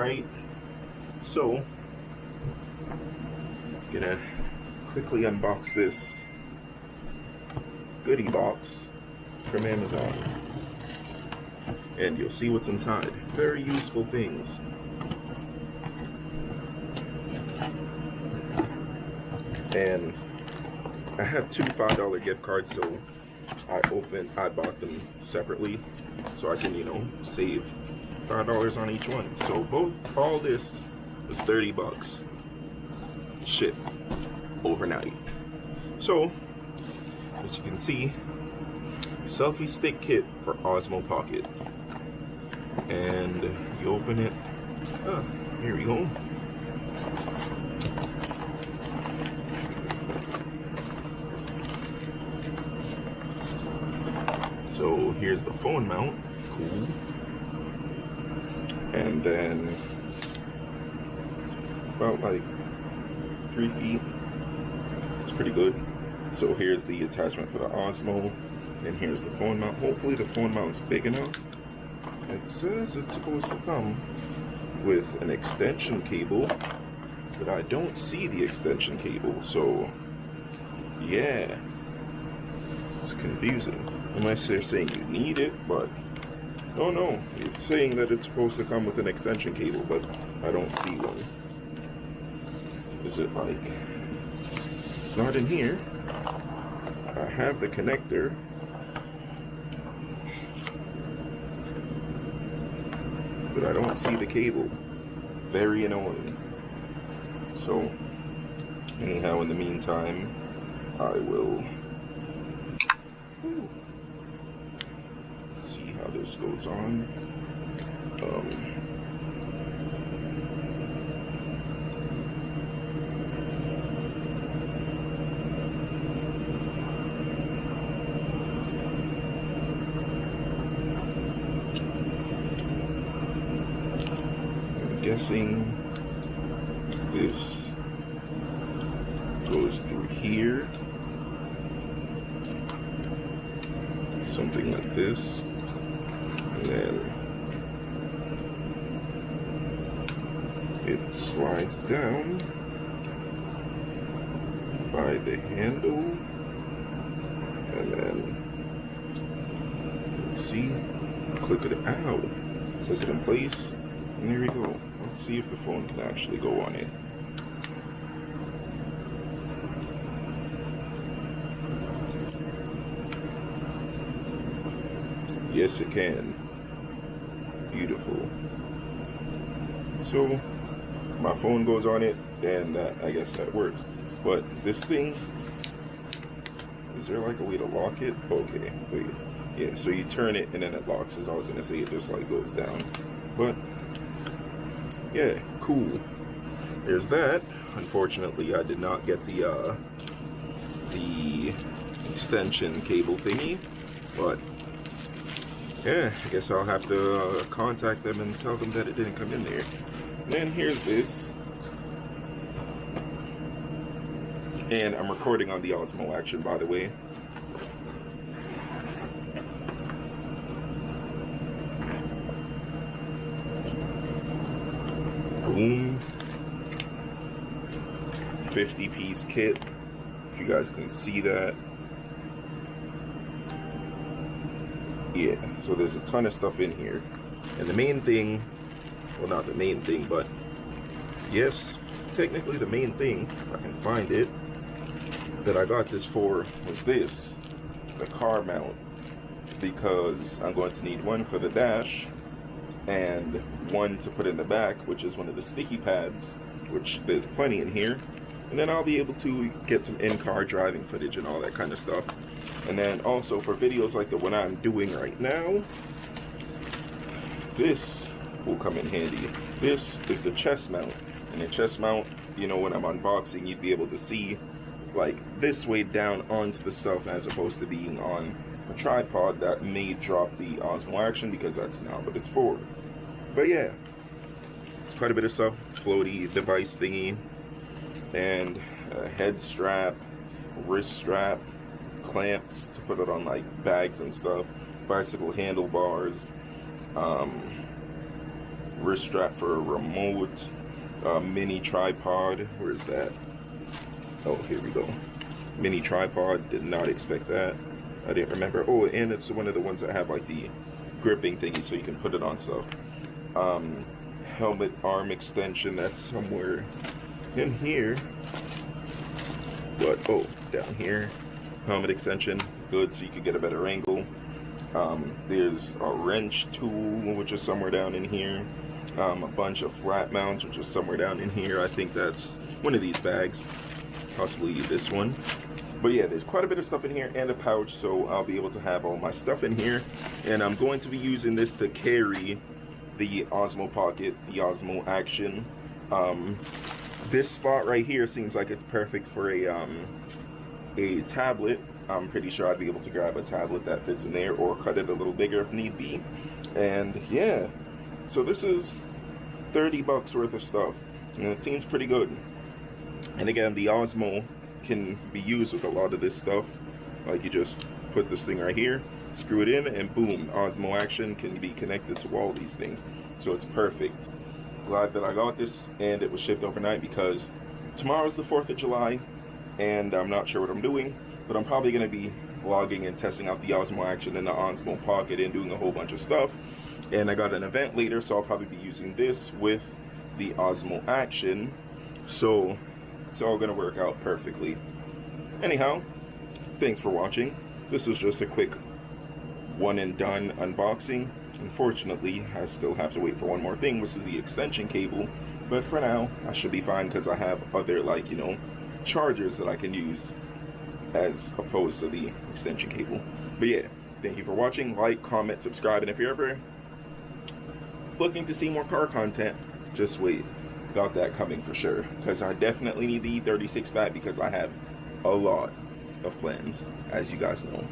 Alright, so I'm gonna quickly unbox this goodie box from Amazon, and you'll see what's inside. Very useful things. And I have two $5 gift cards, so I bought them separately so I can, you know, save $5 on each one. So all this was 30 bucks shipped overnight. So as you can see, selfie stick kit for Osmo Pocket, and you open it. Here we go. So here's the phone mount. Cool. And then it's about like 3 feet. It's pretty good. So here's the attachment for the Osmo, and here's the phone mount. Hopefully the phone mount's big enough. It says it's supposed to come with an extension cable, but I don't see the extension cable, so yeah, it's confusing. Unless they're saying you need it, but oh no, it's saying that it's supposed to come with an extension cable, but I don't see one. Is it like, it's not in here. I have the connector, but I don't see the cable. Very annoying. So anyhow, in the meantime, I will see how this goes on. I'm guessing this goes through here, something like this, and then it slides down by the handle, and then see, click it out, click it in place, and there we go. Let's see if the phone can actually go on it. Yes, it can. Beautiful. So my phone goes on it, and I guess that works. But this thing, is there like a way to lock it? Okay, wait. Yeah, so you turn it and then it locks. As I was gonna say, it just like goes down. But yeah, cool. There's that. Unfortunately, I did not get the extension cable thingy, but yeah, I guess I'll have to contact them and tell them that it didn't come in there. And then here's this. And I'm recording on the Osmo Action, by the way. Boom. 50-piece kit, if you guys can see that. Yeah, so there's a ton of stuff in here. And the main thing, well, not the main thing, but yes, technically the main thing, if I can find it, that I got this for was this, the car mount, because I'm going to need one for the dash and one to put in the back, which is one of the sticky pads, which there's plenty in here. And then I'll be able to get some in-car driving footage and all that kind of stuff. And then also for videos like the one I'm doing right now, this will come in handy. This is the chest mount. And the chest mount, you know, when I'm unboxing, you'd be able to see like this way down onto the stuff, as opposed to being on a tripod that may drop the Osmo Action, because that's now what it's for. But yeah, it's quite a bit of stuff. Floaty device thingy, and a head strap, wrist strap, clamps to put it on like bags and stuff, bicycle handlebars, wrist strap for a remote, mini tripod. Where's that? Oh, here we go. Mini tripod. Did not expect that. I didn't remember. Oh, and it's one of the ones that have like the gripping thingy so you can put it on stuff. Helmet arm extension, that's somewhere in here. But oh, down here, helmet extension, good, so you can get a better angle. There's a wrench tool, which is somewhere down in here. A bunch of flat mounts, which is somewhere down in here. I think that's one of these bags, possibly this one. But yeah, there's quite a bit of stuff in here and a pouch, so I'll be able to have all my stuff in here. And I'm going to be using this to carry the Osmo Pocket, the Osmo Action. This spot right here seems like it's perfect for a tablet. I'm pretty sure I'd be able to grab a tablet that fits in there or cut it a little bigger if need be. And yeah, so this is 30 bucks worth of stuff, and it seems pretty good. And again, the Osmo can be used with a lot of this stuff. Like, you just put this thing right here, screw it in, and boom, Osmo Action can be connected to all these things. So it's perfect. Glad that I got this and it was shipped overnight, because tomorrow's the 4th of July and I'm not sure what I'm doing, but I'm probably going to be vlogging and testing out the Osmo Action and the Osmo Pocket and doing a whole bunch of stuff. And I got an event later, so I'll probably be using this with the Osmo Action. So it's all going to work out perfectly. Anyhow, thanks for watching. This is just a quick one and done unboxing. Unfortunately, I still have to wait for one more thing, which is the extension cable. But for now, I should be fine, because I have other, like, you know, chargers that I can use as opposed to the extension cable. But yeah, thank you for watching. Like, comment, subscribe, and if you're ever looking to see more car content, just wait. Got that coming for sure, because I definitely need the E36 back, because I have a lot of plans, as you guys know.